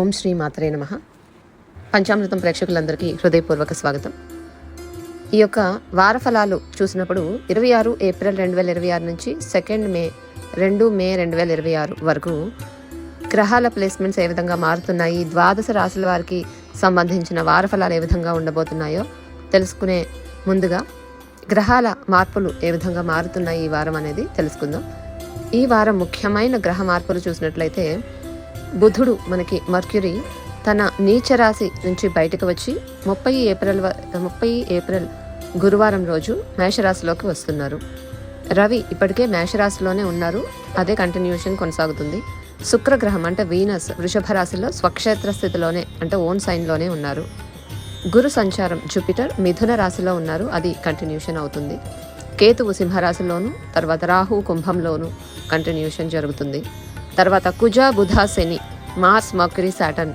ఓం శ్రీ మాత్రే నమః. పంచామృతం ప్రేక్షకులందరికీ హృదయపూర్వక స్వాగతం. ఈ యొక్క వార ఫలాలు చూసినప్పుడు 26 ఏప్రిల్ 2026 నుంచి 2 మే 2026 వరకు గ్రహాల ప్లేస్మెంట్స్ ఏ విధంగా మారుతున్నాయి, ద్వాదశ రాశుల వారికి సంబంధించిన వార ఫలాలు ఏ విధంగా ఉండబోతున్నాయో తెలుసుకునే ముందుగా గ్రహాల మార్పులు ఏ విధంగా మారుతున్నాయి ఈ వారం అనేది తెలుసుకుందాం. ఈ వారం ముఖ్యమైన గ్రహ మార్పులు చూసినట్లయితే బుధుడు మనకి మర్క్యూరీ తన నీచ రాశి నుంచి బయటకు వచ్చి 30 ఏప్రిల్ గురువారం రోజు మేషరాశిలోకి వస్తున్నారు. రవి ఇప్పటికే మేషరాశిలోనే ఉన్నారు, అదే కంటిన్యూషన్ కొనసాగుతుంది. శుక్రగ్రహం అంటే వీనస్ వృషభ రాశిలో స్వక్షేత్ర స్థితిలోనే అంటే ఓన్ సైన్లోనే ఉన్నారు. గురు సంచారం జూపిటర్ మిథున రాశిలో ఉన్నారు, అది కంటిన్యూషన్ అవుతుంది. కేతువు సింహరాశిలోను, తర్వాత రాహు కుంభంలోను కంటిన్యూషన్ జరుగుతుంది. తర్వాత కుజ బుధ శని మార్స్ మర్క్యూరీ సాటర్న్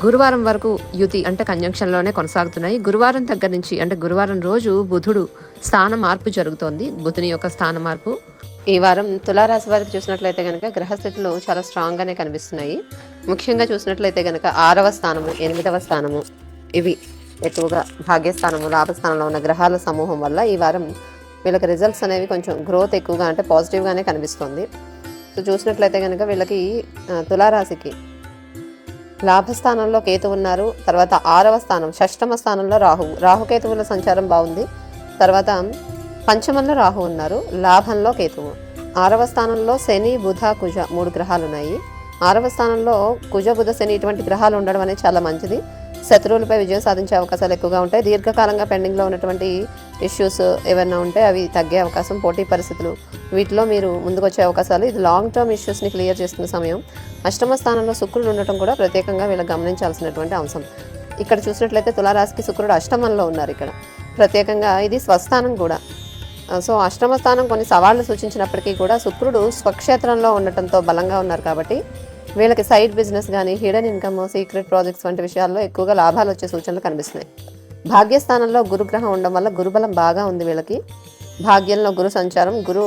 గురువారం వరకు యుతి అంటే కంజంక్షన్లోనే కొనసాగుతున్నాయి. గురువారం దగ్గర నుంచి అంటే గురువారం రోజు బుధుడు స్థాన మార్పు జరుగుతోంది, బుధుని యొక్క స్థాన మార్పు. ఈ వారం తులారాశి వారికి చూసినట్లయితే కనుక గ్రహస్థితులు చాలా స్ట్రాంగ్గానే కనిపిస్తున్నాయి. ముఖ్యంగా చూసినట్లయితే కనుక 6వ స్థానము 8వ స్థానము ఇవి ఎక్కువగా భాగ్యస్థానము లాభస్థానంలో ఉన్న గ్రహాల సమూహం వల్ల ఈ వారం వీళ్ళకి రిజల్ట్స్ అనేవి కొంచెం గ్రోత్ ఎక్కువగా అంటే పాజిటివ్గానే కనిపిస్తుంది. సో చూసినట్లయితే కనుక వీళ్ళకి తులారాశికి లాభస్థానంలో కేతు ఉన్నారు, తర్వాత 6వ స్థానం 6వ స్థానంలో రాహుకేతువుల సంచారం బాగుంది. తర్వాత పంచమంలో రాహు ఉన్నారు, లాభంలో కేతువు. 6వ స్థానంలో శని బుధ కుజ 3 గ్రహాలు ఉన్నాయి. 6వ స్థానంలో కుజ బుధ శని ఇటువంటి గ్రహాలు ఉండడం అనేది చాలా మంచిది. శత్రువులపై విజయం సాధించే అవకాశాలు ఎక్కువగా ఉంటాయి. దీర్ఘకాలంగా పెండింగ్లో ఉన్నటువంటి ఇష్యూస్ ఏమైనా ఉంటే అవి తగ్గే అవకాశం, పోటీ పరిస్థితులు వీటిలో మీరు ముందుకు వచ్చే అవకాశాలు, ఇది లాంగ్ టర్మ్ ఇష్యూస్ని క్లియర్ చేస్తున్న సమయం. 8వ స్థానంలో శుక్రుడు ఉండటం కూడా ప్రత్యేకంగా వీళ్ళకి గమనించాల్సినటువంటి అంశం. ఇక్కడ చూసినట్లయితే తులారాశికి శుక్రుడు అష్టమంలో ఉన్నారు, ఇక్కడ ప్రత్యేకంగా ఇది స్వస్థానం కూడా. సో 8వ స్థానం కొన్ని సవాళ్లు సూచించినప్పటికీ కూడా శుక్రుడు స్వక్షేత్రంలో ఉండటంతో బలంగా ఉన్నారు కాబట్టి వీళ్ళకి సైడ్ బిజినెస్ కానీ హిడెన్ ఇన్కమ్ సీక్రెట్ ప్రాజెక్ట్స్ వంటి విషయాల్లో ఎక్కువగా లాభాలు వచ్చే సూచనలు కనిపిస్తున్నాయి. భాగ్యస్థానంలో గురుగ్రహం ఉండడం వల్ల గురుబలం బాగా ఉంది వీళ్ళకి. భాగ్యంలో గురు సంచారం గురు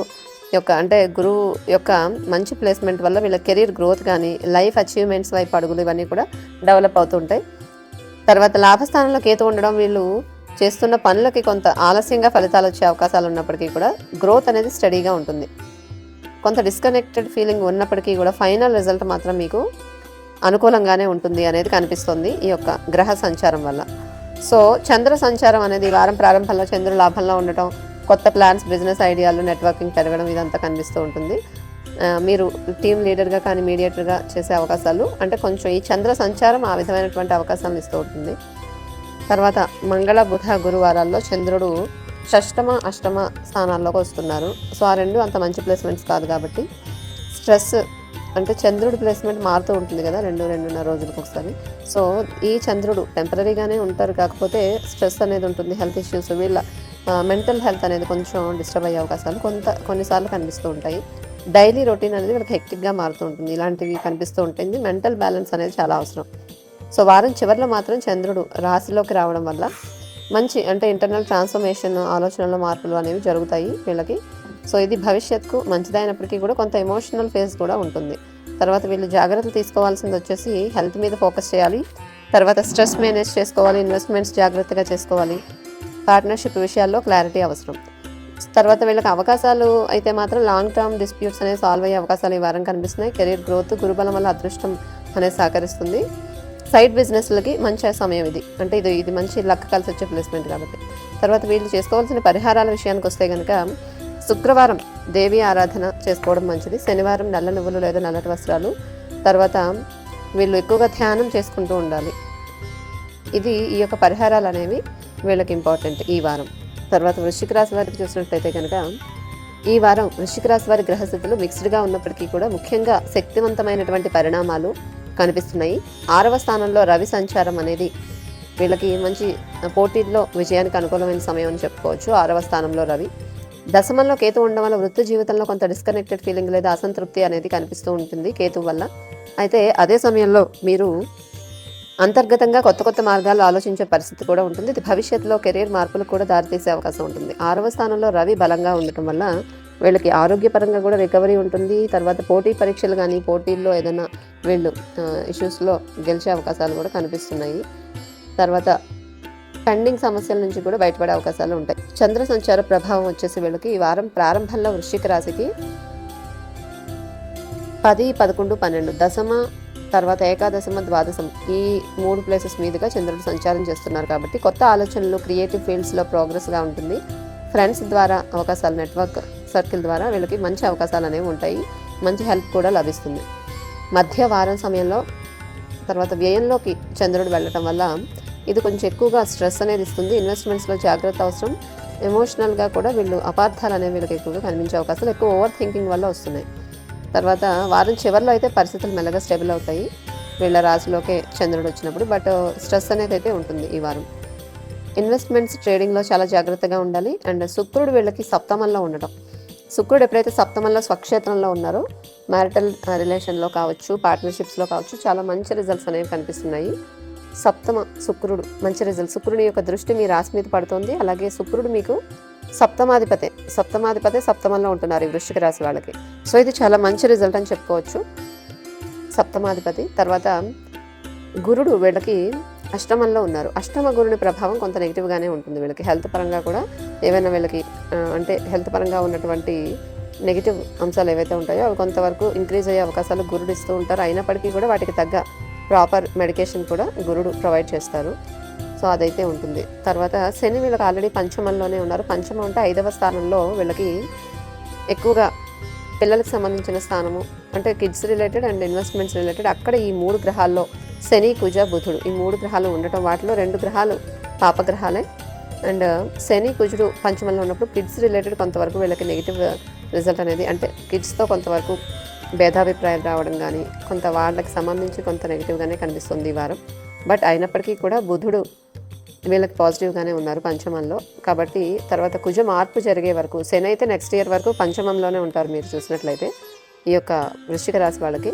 యొక్క మంచి ప్లేస్మెంట్ వల్ల వీళ్ళ కెరీర్ గ్రోత్ కానీ లైఫ్ అచీవ్మెంట్స్ వైపు అడుగులు ఇవన్నీ కూడా డెవలప్ అవుతుంటాయి. తర్వాత లాభస్థానంలో కేతు ఉండడం వీళ్ళు చేస్తున్న పనులకి కొంత ఆలస్యంగా ఫలితాలు వచ్చే అవకాశాలు ఉన్నప్పటికీ కూడా గ్రోత్ అనేది స్టడీగా ఉంటుంది. కొంత డిస్కనెక్టెడ్ ఫీలింగ్ ఉన్నప్పటికీ కూడా ఫైనల్ రిజల్ట్ మాత్రం మీకు అనుకూలంగానే ఉంటుంది అనేది కనిపిస్తుంది ఈ యొక్క గ్రహ సంచారం వల్ల. సో చంద్ర సంచారం అనేది వారం ప్రారంభంలో చంద్రుడు లాభంలో ఉండటం, కొత్త ప్లాన్స్ బిజినెస్ ఐడియాలు నెట్వర్కింగ్ పెరగడం ఇదంతా కనిపిస్తూ ఉంటుంది. మీరు టీమ్ లీడర్గా కానీ మీడియేటర్గా చేసే అవకాశాలు అంటే కొంచెం ఈ చంద్ర సంచారం ఆ విధమైనటువంటి అవకాశాలను ఇస్తూ ఉంటుంది. తర్వాత మంగళ బుధ గురువారాల్లో చంద్రుడు 6వ 8వ స్థానాల్లోకి వస్తున్నారు. సో ఆ రెండు అంత మంచి ప్లేస్మెంట్స్ కాదు కాబట్టి స్ట్రెస్ అంటే చంద్రుడి ప్లేస్మెంట్ మారుతూ ఉంటుంది కదా 2-2.5 రోజులకు ఒకసారి. సో ఈ చంద్రుడు టెంపరీగానే ఉంటారు, కాకపోతే స్ట్రెస్ అనేది ఉంటుంది, హెల్త్ ఇష్యూస్, వీళ్ళ మెంటల్ హెల్త్ అనేది కొంచెం డిస్టర్బ్ అయ్యే అవకాశాలు కొన్నిసార్లు కనిపిస్తూ ఉంటాయి. డైలీ రొటీన్ అనేది వీళ్ళకి హెక్టిక్గా మారుతూ ఉంటుంది, ఇలాంటివి కనిపిస్తూ ఉంటుంది. మెంటల్ బ్యాలెన్స్ అనేది చాలా అవసరం. సో వారం చివరిలో మాత్రం చంద్రుడు రాశిలోకి రావడం వల్ల మంచి అంటే ఇంటర్నల్ ట్రాన్స్ఫర్మేషన్ ఆలోచనలో మార్పులు అనేవి జరుగుతాయి వీళ్ళకి. సో ఇది భవిష్యత్తుకు మంచిదైనప్పటికీ కూడా కొంత ఎమోషనల్ ఫేజ్ కూడా ఉంటుంది. తర్వాత వీళ్ళు జాగ్రత్తలు తీసుకోవాల్సింది వచ్చేసి హెల్త్ మీద ఫోకస్ చేయాలి, తర్వాత స్ట్రెస్ మేనేజ్ చేసుకోవాలి, ఇన్వెస్ట్మెంట్స్ జాగ్రత్తగా చేసుకోవాలి, పార్ట్నర్షిప్ విషయాల్లో క్లారిటీ అవసరం. తర్వాత వీళ్ళకి అవకాశాలు అయితే మాత్రం లాంగ్ టర్మ్ డిస్ప్యూట్స్ అనేవి సాల్వ్ అయ్యే అవకాశాలు ఈ వారం కనిపిస్తున్నాయి. కెరీర్ గ్రోత్ గురుబలం వల్ల అదృష్టం అనేది సహకరిస్తుంది. సైడ్ బిజినెస్లకి మంచి సమయం ఇది, అంటే ఇది మంచి లక్ కలిసి వచ్చే ప్లేస్మెంట్ కాబట్టి. తర్వాత వీళ్ళు చేసుకోవాల్సిన పరిహారాల విషయానికి వస్తే కనుక శుక్రవారం దేవి ఆరాధన చేసుకోవడం మంచిది, శనివారం నల్ల నువ్వులు లేదా నల్లటి వస్త్రాలు, తర్వాత వీళ్ళు ఎక్కువగా ధ్యానం చేసుకుంటూ ఉండాలి. ఈ యొక్క పరిహారాలు అనేవి వీళ్ళకి ఇంపార్టెంట్ ఈ వారం. తర్వాత వృశ్చిక రాశి వారికి చూసినట్లయితే కనుక ఈ వారం వృశ్చిక రాశి వారి గ్రహస్థితులు మిక్స్డ్గా ఉన్నప్పటికీ కూడా ముఖ్యంగా శక్తివంతమైనటువంటి పరిణామాలు కనిపిస్తున్నాయి. 6వ స్థానంలో రవి సంచారం అనేది వీళ్ళకి మంచి పోటీల్లో విజయానికి అనుకూలమైన సమయం అని చెప్పుకోవచ్చు. 6వ స్థానంలో రవి. దశమంలో కేతు ఉండడం వల్ల వృత్తి జీవితంలో కొంత డిస్కనెక్టెడ్ ఫీలింగ్ లేదా అసంతృప్తి అనేది కనిపిస్తూ ఉంటుంది కేతు వల్ల. అయితే అదే సమయంలో మీరు అంతర్గతంగా కొత్త మార్గాలు ఆలోచించే పరిస్థితి కూడా ఉంటుంది. ఇది భవిష్యత్తులో కెరీర్ మార్పులకు కూడా దారితీసే అవకాశం ఉంటుంది. 6వ స్థానంలో రవి బలంగా ఉండటం వల్ల వీళ్ళకి ఆరోగ్యపరంగా కూడా రికవరీ ఉంటుంది. తర్వాత పోటీ పరీక్షలు కానీ, పోటీల్లో ఏదైనా వీళ్ళు ఇష్యూస్లో గెలిచే అవకాశాలు కూడా కనిపిస్తున్నాయి. తర్వాత పెండింగ్ సమస్యల నుంచి కూడా బయటపడే అవకాశాలు ఉంటాయి. చంద్ర సంచార ప్రభావం వచ్చేసి వీళ్ళకి ఈ వారం ప్రారంభంలో వృశ్చిక రాశికి 10, 11, 12 దశమ, తర్వాత ఏకాదశమ, ద్వాదశం ఈ 3 ప్లేసెస్ మీదుగా చంద్రుడు సంచారం చేస్తున్నారు కాబట్టి కొత్త ఆలోచనలు, క్రియేటివ్ ఫీల్డ్స్లో ప్రోగ్రెస్గా ఉంటుంది. ఫ్రెండ్స్ ద్వారా అవకాశాలు, నెట్వర్క్ సర్కిల్ ద్వారా వీళ్ళకి మంచి అవకాశాలు అనేవి ఉంటాయి. మంచి హెల్ప్ కూడా లభిస్తుంది. మధ్య వారం సమయంలో తర్వాత వ్యయంలోకి చంద్రుడు వెళ్ళటం వల్ల ఇది కొంచెం ఎక్కువగా స్ట్రెస్ అనేది ఇస్తుంది. ఇన్వెస్ట్మెంట్స్లో జాగ్రత్త అవసరం. ఎమోషనల్గా కూడా వీళ్ళు అపార్థాలు అనేవి వీళ్ళకి ఎక్కువగా కనిపించే అవకాశాలు, ఎక్కువ ఓవర్ థింకింగ్ వల్ల వస్తున్నాయి. తర్వాత వారం చివరిలో అయితే పరిస్థితులు మెల్లగా స్టేబుల్ అవుతాయి వీళ్ళ రాశిలోకే చంద్రుడు వచ్చినప్పుడు. బట్ స్ట్రెస్ అనేది అయితే ఉంటుంది ఈ వారం. ఇన్వెస్ట్మెంట్స్, ట్రేడింగ్లో చాలా జాగ్రత్తగా ఉండాలి. అండ్ శుక్రుడు వీళ్ళకి సప్తమంలో ఉండటం, శుక్రుడు ఎప్పుడైతే సప్తమంలో స్వక్షేత్రంలో ఉన్నారో మ్యారిటల్ రిలేషన్లో కావచ్చు, పార్ట్నర్షిప్స్లో కావచ్చు చాలా మంచి రిజల్ట్స్ అనేవి కనిపిస్తున్నాయి. సప్తమ శుక్రుడు మంచి రిజల్ట్. శుక్రుడి యొక్క దృష్టి మీ రాశి మీద పడుతుంది. అలాగే శుక్రుడు మీకు సప్తమాధిపతి సప్తమంలో ఉంటున్నారు ఈ వృశ్చిక రాశి వాళ్ళకి. సో ఇది చాలా మంచి రిజల్ట్ అని చెప్పుకోవచ్చు. సప్తమాధిపతి. తర్వాత గురుడు వీళ్ళకి అష్టమంలో ఉన్నారు. అష్టమ గురుని ప్రభావం కొంత నెగిటివ్గానే ఉంటుంది వీళ్ళకి. హెల్త్ పరంగా కూడా ఏవైనా వీళ్ళకి అంటే హెల్త్ పరంగా ఉన్నటువంటి నెగిటివ్ అంశాలు ఏవైతే ఉంటాయో అవి కొంతవరకు ఇంక్రీజ్ అయ్యే అవకాశాలు గురుడు ఇస్తూ ఉంటారు. అయినప్పటికీ కూడా వాటికి తగ్గ ప్రాపర్ మెడికేషన్ కూడా గురుడు ప్రొవైడ్ చేస్తారు. సో అదైతే ఉంటుంది. తర్వాత శని వీళ్ళకి ఆల్రెడీ పంచమంలోనే ఉన్నారు. పంచమం అంటే 5వ స్థానంలో వీళ్ళకి ఎక్కువగా పిల్లలకు సంబంధించిన స్థానము, అంటే kids related and investments related. అక్కడ ఈ 3 గ్రహాల్లో శని, కుజ, బుధుడు ఈ 3 గ్రహాలు ఉండటం, వాటిలో 2 గ్రహాలు పాపగ్రహాలే. అండ్ శని, కుజుడు పంచమంలో ఉన్నప్పుడు కిడ్స్ రిలేటెడ్ కొంతవరకు వీళ్ళకి నెగిటివ్ రిజల్ట్ అనేది, అంటే కిడ్స్తో కొంతవరకు భేదాభిప్రాయాలు రావడం కానీ, కొంత వాళ్ళకి సంబంధించి కొంత నెగిటివ్గానే కనిపిస్తుంది ఈ వారం. బట్ అయినప్పటికీ కూడా బుధుడు వీళ్ళకి పాజిటివ్గానే ఉన్నారు పంచమంలో. కాబట్టి తర్వాత కుజ మార్పు జరిగే వరకు, శని అయితే నెక్స్ట్ ఇయర్ వరకు పంచమంలోనే ఉంటారు మీరు చూసినట్లయితే ఈ యొక్క వృశ్చిక రాశి వాళ్ళకి.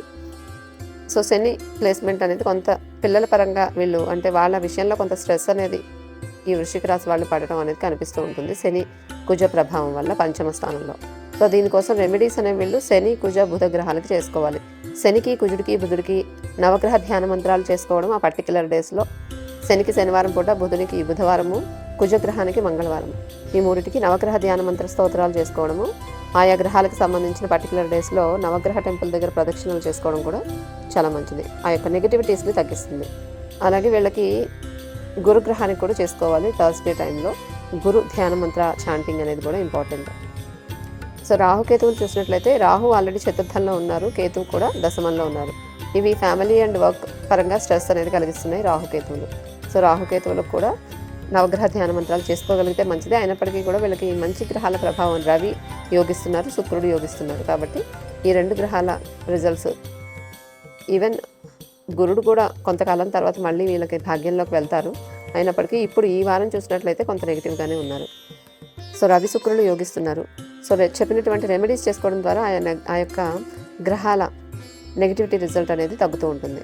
సో శని ప్లేస్మెంట్ అనేది కొంత పిల్లల పరంగా వీళ్ళు అంటే వాళ్ళ విషయంలో కొంత స్ట్రెస్ అనేది ఈ వృశ్చిక రాశి వాళ్ళు పడటం అనేది కనిపిస్తూ ఉంటుంది శని కుజ ప్రభావం వల్ల పంచమ స్థానంలో. సో దీనికోసం రెమెడీస్ అనేవి వీళ్ళు శని, కుజ, బుధ గ్రహాలకి చేసుకోవాలి. శనికి, కుజుడికి, బుధుడికి నవగ్రహ ధ్యాన మంత్రాలు చేసుకోవడం ఆ పర్టికులర్ డేస్లో. శనికి శనివారం పూట, బుధునికి బుధవారము, కుజగ్రహానికి మంగళవారం. ఈ 3టికి నవగ్రహ ధ్యాన మంత్ర స్తోత్రాలు చేసుకోవడము, ఆయా గ్రహాలకు సంబంధించిన పర్టికులర్ డేస్లో నవగ్రహ టెంపుల్ దగ్గర ప్రదక్షిణలు చేసుకోవడం కూడా చాలా మంచిది. ఆ యొక్క నెగిటివిటీస్ని తగ్గిస్తుంది. అలాగే వీళ్ళకి గురుగ్రహానికి కూడా చేసుకోవాలి. థర్స్డే టైంలో గురు ధ్యాన మంత్ర చాంటింగ్ అనేది కూడా ఇంపార్టెంట్. సో రాహుకేతువులు చూసినట్లయితే రాహు ఆల్రెడీ చతుర్థంలో ఉన్నారు, కేతువు కూడా దశమంలో ఉన్నారు. ఇవి ఫ్యామిలీ అండ్ వర్క్ పరంగా స్ట్రెస్ అనేది కలిగిస్తున్నాయి రాహుకేతువులు. సో రాహుకేతువులకు కూడా నవగ్రహ ధ్యాన మంత్రాలు చేసుకోగలిగితే మంచిదే. అయినప్పటికీ కూడా వీళ్ళకి మంచి గ్రహాల ప్రభావం, రవి యోగిస్తున్నారు, శుక్రుడు యోగిస్తున్నారు. కాబట్టి ఈ 2 గ్రహాల రిజల్ట్స్, ఈవెన్ గురుడు కూడా కొంతకాలం తర్వాత మళ్ళీ వీళ్ళకి భాగ్యంలోకి వెళ్తారు. అయినప్పటికీ ఇప్పుడు ఈ వారం చూసినట్లయితే కొంత నెగిటివ్గానే ఉన్నారు. సో రవి, శుక్రుడు యోగిస్తున్నారు. సో చెప్పినటువంటి రెమెడీస్ చేసుకోవడం ద్వారా ఆ యొక్క గ్రహాల నెగిటివిటీ రిజల్ట్ అనేది తగ్గుతూ ఉంటుంది.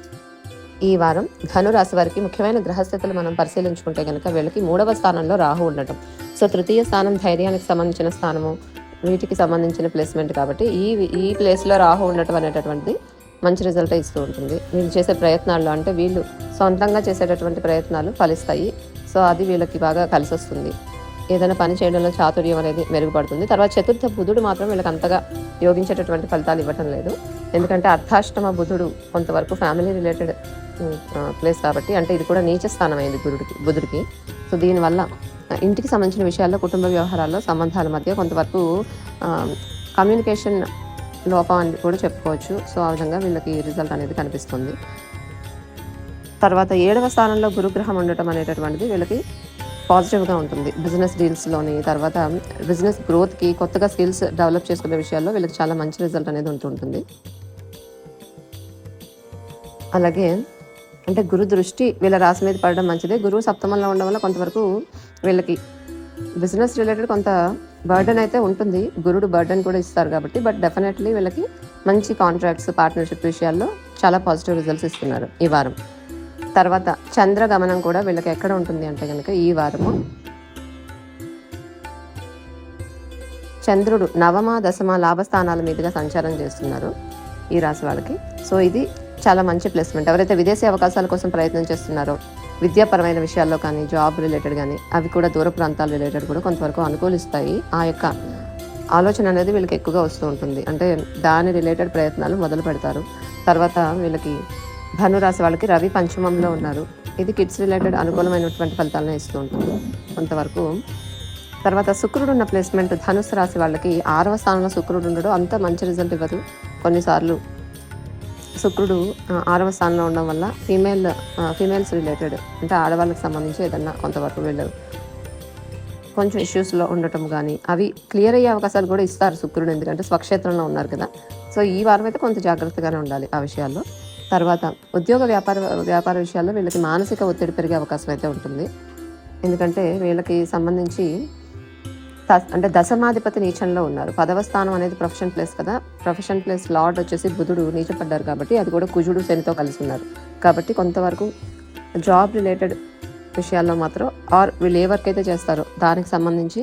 ఈ వారం ధనురాశి వారికి ముఖ్యమైన గ్రహస్థితులు మనం పరిశీలించుకుంటే కనుక వీళ్ళకి 3వ స్థానంలో రాహు ఉండటం. సో తృతీయ స్థానం ధైర్యానికి సంబంధించిన స్థానము, వీటికి సంబంధించిన ప్లేస్మెంట్. కాబట్టి ఈ ప్లేస్లో రాహు ఉండటం అనేటటువంటిది మంచి రిజల్ట్ ఇస్తూ ఉంటుంది. వీళ్ళు చేసే ప్రయత్నాల్లో, అంటే వీళ్ళు సొంతంగా చేసేటటువంటి ప్రయత్నాలు ఫలిస్తాయి. సో అది వీళ్ళకి బాగా కలిసి వస్తుంది. ఏదైనా పని చేయడంలో చాతుర్యం అనేది మెరుగుపడుతుంది. తర్వాత చతుర్థ బుధుడు మాత్రం వీళ్ళకి అంతగా యోగించేటటువంటి ఫలితాలు ఇవ్వటం లేదు. ఎందుకంటే అర్ధాష్టమ బుధుడు కొంతవరకు ఫ్యామిలీ రిలేటెడ్ ప్లేస్ కాబట్టి, అంటే ఇది కూడా నీచ స్థానం అయింది బుధుడికి. సో దీనివల్ల ఇంటికి సంబంధించిన విషయాల్లో, కుటుంబ వ్యవహారాల్లో, సంబంధాల మధ్య కొంతవరకు కమ్యూనికేషన్ లోపం అని కూడా చెప్పుకోవచ్చు. సో ఆ విధంగా వీళ్ళకి రిజల్ట్ అనేది కనిపిస్తుంది. తర్వాత 7వ స్థానంలో గురుగ్రహం ఉండటం అనేటటువంటిది వీళ్ళకి పాజిటివ్గా ఉంటుంది. బిజినెస్ డీల్స్లోని, తర్వాత బిజినెస్ గ్రోత్కి, కొత్తగా స్కిల్స్ డెవలప్ చేసుకునే విషయాల్లో వీళ్ళకి చాలా మంచి రిజల్ట్ అనేది ఉంటుంటుంది. అలాగే అంటే గురు దృష్టి వీళ్ళ రాశి మీద పడడం మంచిదే. గురువు సప్తమంలో ఉండడం వల్ల కొంతవరకు వీళ్ళకి బిజినెస్ రిలేటెడ్ కొంత బర్డెన్ అయితే ఉంటుంది. గురుడు బర్డెన్ కూడా ఇస్తారు కాబట్టి, బట్ డెఫినెట్లీ వీళ్ళకి మంచి కాంట్రాక్ట్స్, పార్ట్నర్షిప్ విషయాల్లో చాలా పాజిటివ్ రిజల్ట్స్ ఇస్తున్నారు ఈ వారం. తర్వాత చంద్ర గమనం కూడా వీళ్ళకి ఎక్కడ ఉంటుంది అంటే కనుక ఈ వారము చంద్రుడు నవమ దశమ లాభస్థానాల మీదుగా సంచారం చేస్తున్నారు ఈ రాశి వాళ్ళకి. సో ఇది చాలా మంచి ప్లేస్మెంట్. ఎవరైతే విదేశీ అవకాశాల కోసం ప్రయత్నం చేస్తున్నారో, విద్యాపరమైన విషయాల్లో కానీ, జాబ్ రిలేటెడ్ కానీ, అవి కూడా దూర ప్రాంతాల రిలేటెడ్ కూడా కొంతవరకు అనుకూలిస్తాయి. ఆ యొక్క ఆలోచన అనేది వీళ్ళకి ఎక్కువగా వస్తూ ఉంటుంది. అంటే దాని రిలేటెడ్ ప్రయత్నాలు మొదలు పెడతారు. తర్వాత వీళ్ళకి ధనురాశి వాళ్ళకి రవి పంచమంలో ఉన్నారు. ఇది కిడ్స్ రిలేటెడ్ అనుకూలమైనటువంటి ఫలితాలను ఇస్తూ ఉంటుంది కొంతవరకు. తర్వాత శుక్రుడు ఉన్న ప్లేస్మెంట్ ధనుసు రాశి వాళ్ళకి 6వ స్థానంలో శుక్రుడు ఉండడం అంత మంచి రిజల్ట్ ఇవ్వదు. కొన్నిసార్లు శుక్రుడు 6వ స్థానంలో ఉండడం వల్ల ఫీమేల్స్ రిలేటెడ్ అంటే ఆడవాళ్ళకి సంబంధించి ఏదన్నా కొంతవరకు వీళ్ళు కొంచెం ఇష్యూస్లో ఉండటం కానీ అవి క్లియర్ అయ్యే అవకాశాలు కూడా ఇస్తారు శుక్రుడు, ఎందుకంటే స్వక్షేత్రంలో ఉన్నారు కదా. సో ఈ వారం అయితే కొంత జాగ్రత్తగానే ఉండాలి ఆ విషయాల్లో. తర్వాత ఉద్యోగ వ్యాపార విషయాల్లో వీళ్ళకి మానసిక ఒత్తిడి పెరిగే అవకాశం అయితే ఉంటుంది. ఎందుకంటే వీళ్ళకి సంబంధించి అంటే దశమాధిపతి నీచంలో ఉన్నారు. 10వ స్థానం అనేది ప్రొఫెషన్ ప్లేస్ కదా. ప్రొఫెషన్ ప్లేస్ లార్డ్ వచ్చేసి బుధుడు నీచపడ్డారు కాబట్టి అది కూడా కుజుడు శనితో కలిసి ఉన్నారు. కాబట్టి కొంతవరకు జాబ్ రిలేటెడ్ విషయాల్లో మాత్రం వీళ్ళు ఏ వర్క్ అయితే చేస్తారో దానికి సంబంధించి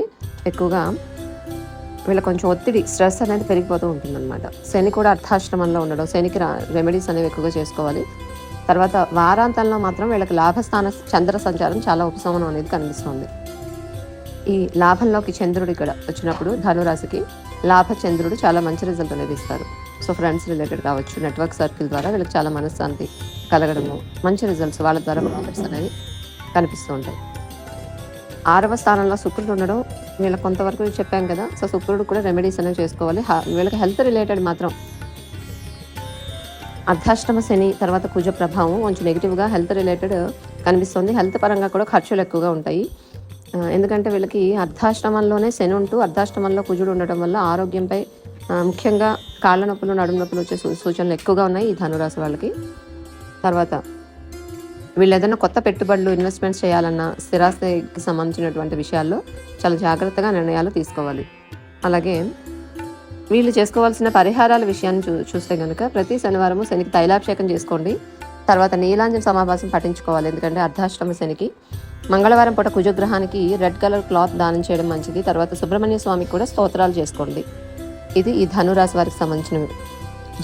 ఎక్కువగా వీళ్ళ కొంచెం ఒత్తిడి స్ట్రెస్ అనేది పెరిగిపోతూ ఉంటుందన్నమాట. శని కూడా అర్ధాశ్రమంలో ఉండడం, శనికి రెమెడీస్ అనేవి ఎక్కువగా చేసుకోవాలి. తర్వాత వారాంతంలో మాత్రం వీళ్ళకి లాభస్థాన చంద్ర సంచారం చాలా ఉపశమనం అనేది కనిపిస్తుంది. ఈ లాభంలోకి చంద్రుడు ఇక్కడ వచ్చినప్పుడు ధనురాశికి లాభచంద్రుడు చాలా మంచి రిజల్ట్ అనేది ఇస్తారు. సో ఫ్రెండ్స్ రిలేటెడ్ కావచ్చు, నెట్వర్క్ సర్కిల్ ద్వారా వీళ్ళకి చాలా మనశ్శాంతి కలగడము, మంచి రిజల్ట్స్ వాళ్ళ ద్వారా ప్రాఫిట్స్ అనేవి కనిపిస్తూ ఉంటాయి. 6వ స్థానంలో శుక్రుడు ఉండడం వీళ్ళకి కొంతవరకు చెప్పాం కదా. సో శుక్రుడు కూడా రెమెడీస్ అనేవి చేసుకోవాలి. వీళ్ళకి హెల్త్ రిలేటెడ్ మాత్రం అర్ధాష్టమ శని తర్వాత కుజ ప్రభావం కొంచెం నెగిటివ్గా హెల్త్ రిలేటెడ్ కనిపిస్తుంది. హెల్త్ పరంగా కూడా ఖర్చులు ఎక్కువగా ఉంటాయి. ఎందుకంటే వీళ్ళకి అర్ధాష్టమంలోనే శని ఉంటూ అర్ధాష్టమంలో కుజుడు ఉండటం వల్ల ఆరోగ్యంపై ముఖ్యంగా కాళ్ళ నొప్పులు, నడుము నొప్పులు వచ్చే సూచనలు ఎక్కువగా ఉన్నాయి ఈ ధనురాశి వాళ్ళకి. తర్వాత వీళ్ళు ఏదైనా కొత్త పెట్టుబడులు ఇన్వెస్ట్మెంట్స్ చేయాలన్నా స్థిరాస్తికి సంబంధించినటువంటి విషయాల్లో చాలా జాగ్రత్తగా నిర్ణయాలు తీసుకోవాలి. అలాగే వీళ్ళు చేసుకోవాల్సిన పరిహారాల విషయాన్ని చూస్తే కనుక ప్రతి శనివారము శనికి తైలాభిషేకం చేసుకోండి. తర్వాత నీలాంజన సమాభాసం పఠించుకోవాలి. ఎందుకంటే అర్ధాష్టమ శనికి మంగళవారం పూట కుజగ్రహానికి రెడ్ కలర్ క్లాత్ దానం చేయడం మంచిది. తర్వాత సుబ్రహ్మణ్య స్వామికి కూడా స్తోత్రాలు చేసుకోండి. ఇది ఈ ధనురాశి వారికి సంబంధించిన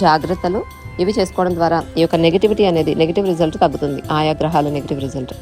జాగ్రత్తలు. ఇవి చేసుకోవడం ద్వారా ఈ యొక్క నెగిటివిటీ అనేది నెగిటివ్ రిజల్ట్ తగ్గుతుంది, ఆయా గ్రహాల నెగిటివ్ రిజల్ట్.